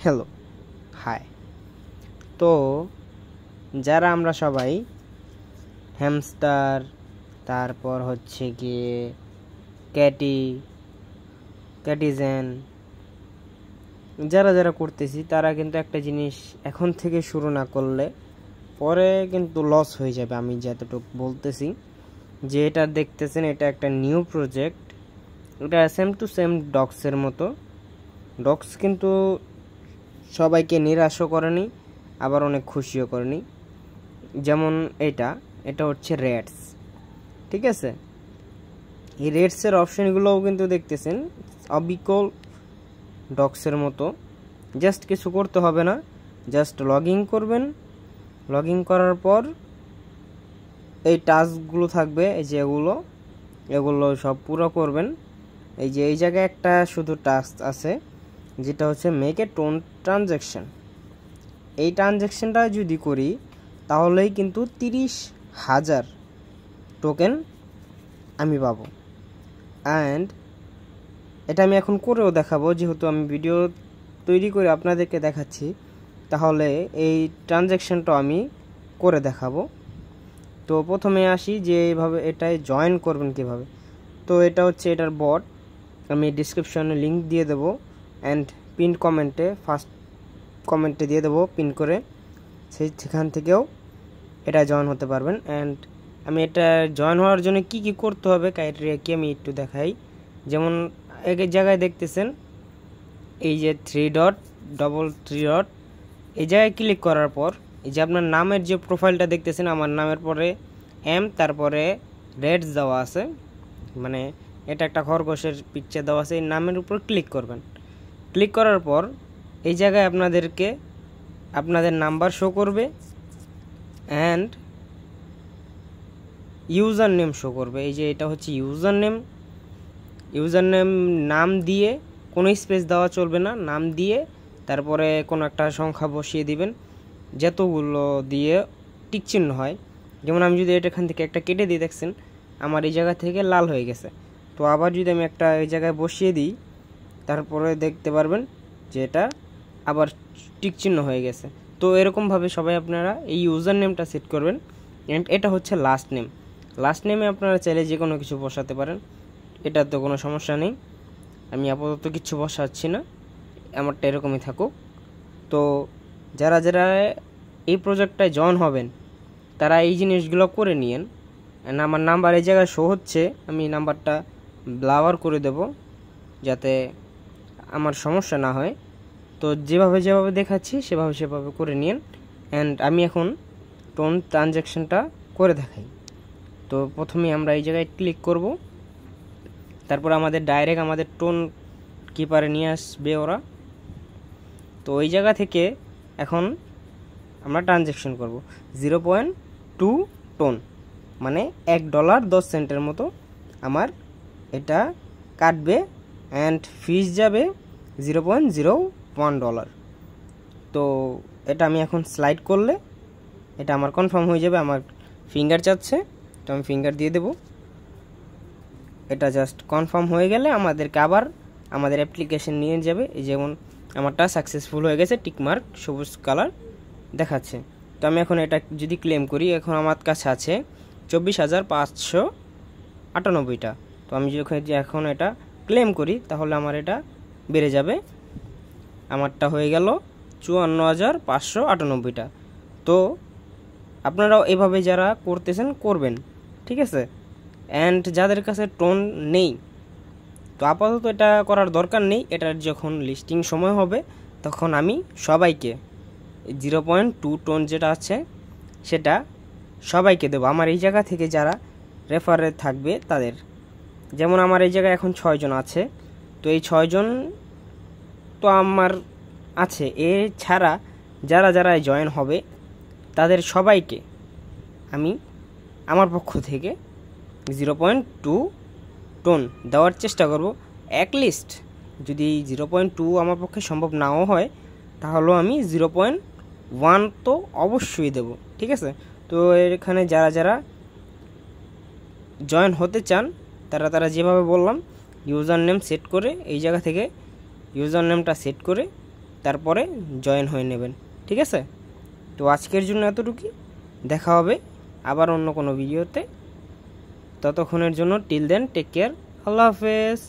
Hello, high. তো যারা আমরা সবাই হ্যামস্টার, তারপর হচ্ছে গিয়ে ক্যাটিজেন যারা যারা করতেছি, তারা কিন্তু একটা জিনিস এখন থেকে শুরু না করলে পরে কিন্তু লস হয়ে যাবে। আমি যতটুকু বলতেছি যে এটা দেখতেছেন, এটা একটা নিউ প্রজেক্ট। এটা সেম টু সেম ডক্সের মতো। ডক্স কিন্তু সবাইকে নিরাশও করেনি, আবার অনেক খুশিও করেনি। যেমন এটা হচ্ছে রেটস, ঠিক আছে। এই রেটসের অপশানগুলোও কিন্তু দেখতেছেন অবিকল ডক্সের মতো। জাস্ট কিছু করতে হবে না, জাস্ট লগ ইন করবেন। লগ ইন করার পর এই টাস্কগুলো থাকবে, এই যে এগুলো সব পুরো করবেন। এই যে এই জায়গায় একটা শুধু টাস্ক আছে, যেটা হচ্ছে মেক এ টোন ট্রানজ্যাকশন। এই ট্রানজ্যাকশনটা যদি করি তাহলেই কিন্তু 30,000 টোকেন আমি পাবো। অ্যান্ড এটা আমি এখন করেও দেখাবো, যেহেতু আমি ভিডিও তৈরি করে আপনাদেরকে দেখাচ্ছি, তাহলে এই ট্রানজ্যাকশনটা আমি করে দেখাবো। তো প্রথমে আসি যে এইভাবে এটায় জয়েন করবেন কিভাবে। তো এটা হচ্ছে এটার বট, আমি ডিসক্রিপশনে লিঙ্ক দিয়ে দেবো অ্যান্ড পিন কমেন্টে ফার্স্ট কমেন্টে দিয়ে দেবো পিন করে, সেখান থেকেও এটা জয়েন হতে পারবেন। অ্যান্ড আমি এটা জয়েন হওয়ার জন্য কি কি করতে হবে ক্রাইটেরিয়া কি আমি একটু দেখাই। যেমন এক জায়গায় দেখতেছেন এই যে 3 ডট এই জায়গায় ক্লিক করার পর এই যে আপনার নামের যে প্রোফাইলটা দেখতেছেন, আমার নামের পরে তারপরে রেটস দেওয়া আছে, মানে এটা একটা খরগোশের পিকচার দেওয়া আছে। এই নামের উপর ক্লিক করবেন। ক্লিক করার পর এই জায়গায় আপনাদের নাম্বার শো করবে অ্যান্ড ইউজার নেম শো করবে। এই যে এটা হচ্ছে ইউজার নেম নাম দিয়ে কোনো স্পেস দেওয়া চলবে না, নাম দিয়ে তারপরে কোনো একটা সংখ্যা বসিয়ে দিবেন, যতগুলো দিয়ে টিক চিহ্ন হয়। যেমন আমি যদি এখান থেকে একটা কেটে দিই, দেখছেন আমার এই জায়গা থেকে লাল হয়ে গেছে। তো আবার যদি আমি একটা এই জায়গায় বসিয়ে দিই, তারপরে দেখতে পারবেন যে এটা আবার টিক চিহ্ন হয়ে গেছে। তো এরকমভাবে সবাই আপনারা এই ইউজার নেমটা সেট করবেন। অ্যান্ড এটা হচ্ছে লাস্ট নেমে আপনারা চাইলে যে কোনো কিছু বসাতে পারেন, এটার তো কোনো সমস্যা নেই। আমি আপাতত কিছু বসাচ্ছি না, আমারটা এরকমই থাকুক। তো যারা যারা এই প্রজেক্টটায় জয়েন হবেন তারা এই জিনিসগুলো করে নিয়েন। আমার নাম্বার এই জায়গায় শো হচ্ছে, আমি নাম্বারটা ব্লাওয়ার করে দেব যাতে আমার সমস্যা না হয়। তো যেভাবে দেখাচ্ছি সেভাবে করে নিন। অ্যান্ড আমি এখন টোন ট্রানজ্যাকশনটা করে দেখাই। তো প্রথমে আমরা এই জায়গায় ক্লিক করব, তারপর আমাদের ডাইরেক্ট আমাদের টোন কিপারে নিয়ে আসবে ওরা। তো ওই জায়গা থেকে এখন আমরা ট্রানজ্যাকশন করব 0.2 টোন, মানে $1.10 মতো আমার এটা কাটবে। অ্যান্ড ফিস যাবে $0.01। তো এটা আমি এখন স্লাইড করলে এটা আমার কনফার্ম হয়ে যাবে। আমার ফিঙ্গার চাচ্ছে, তো আমি ফিঙ্গার দিয়ে দেব। এটা জাস্ট কনফার্ম হয়ে গেলে আমাদেরকে আবার আমাদের অ্যাপ্লিকেশন নিয়ে যাবে। এই যেমন আমারটা সাকসেসফুল হয়ে গেছে, টিকমার্ক সবুজ কালার দেখাচ্ছে। তো আমি এখন এটা যদি ক্লেম করি, এখন আমার কাছে আছে 24,598টা। তো আমি যখন এখন এটা ক্লেম করি তাহলে আমার এটা বেড়ে যাবে, আমারটা হয়ে গেল 54,598টা। তো আপনারাও এভাবে যারা করতেছেন করবেন, ঠিক আছে। অ্যান্ড যাদের কাছে টোন নেই, তো আপাতত এটা করার দরকার নেই। এটার যখন লিস্টিং সময় হবে তখন আমি সবাইকে 0.2 টোন যেটা আছে সেটা সবাইকে দেবো। আমার এই জায়গা থেকে যারা রেফারে থাকবে তাদের, যেমন আমার এই জায়গায় এখন 6 জন আছে। তো এই 6 জন তো আমার আছে, এছাড়া যারা যারা জয়েন হবে তাদের সবাইকে আমি আমার পক্ষ থেকে 0.2 টোন দেওয়ার চেষ্টা করব। অ্যাটলিস্ট যদি 0.2 আমার পক্ষে সম্ভব নাও হয় তাহলেও আমি 0.1 তো অবশ্যই দেব, ঠিক আছে। তো এখানে যারা যারা জয়েন হতে চান তারা যেভাবে বললাম ইউজার নেম সেট করে, এই জায়গা থেকে ইউজার নেমটা সেট করে তারপরে জয়েন হয়ে নেবেন, ঠিক আছে? তো আজকের জন্য এতটুকুই, দেখা হবে আবার অন্য কোনো ভিডিওতে। ততক্ষণের জন্য টিল দেন টেক কেয়ার, আল্লাহ হাফেজ।